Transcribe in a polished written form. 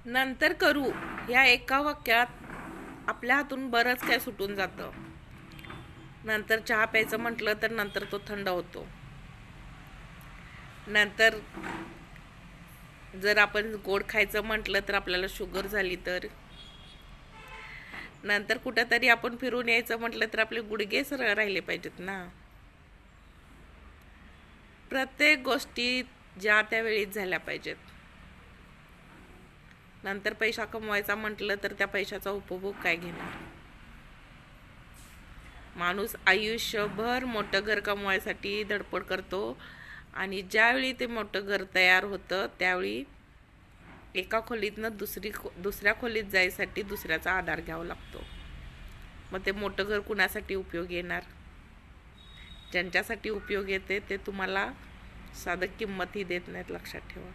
नंतर करू या एका वाक्यात आपल्या हातून बरंच काय सुटून जातं. नंतर चहा प्यायचं म्हटलं तर नंतर तो थंड होतो. नंतर जर आपण गोड खायचं म्हटलं तर आपल्याला शुगर झाली तर. नंतर कुठंतरी आपण फिरून यायचं म्हटलं तर आपले गुडघे सरळ राहिले पाहिजेत ना. प्रत्येक गोष्टी ज्या त्या वेळीच झाल्या पाहिजेत. नंतर पैसा कमवायचा म्हटलं तर त्या पैशाचा उपभोग काय घेणार. माणूस आयुष्यभर मोठं घर कमवायसाठी धडपड करतो आणि ज्यावेळी ते मोठं घर तयार होतं त्यावेळी एका खोलीतनं दुसऱ्या खोलीत जायसाठी दुसऱ्याचा आधार घ्यावा लागतो. मग ते मोठं घर कुणासाठी उपयोग येणार. ज्यांच्यासाठी उपयोग येते ते तुम्हाला साधं किंमतही देत नाहीत, लक्षात ठेवा.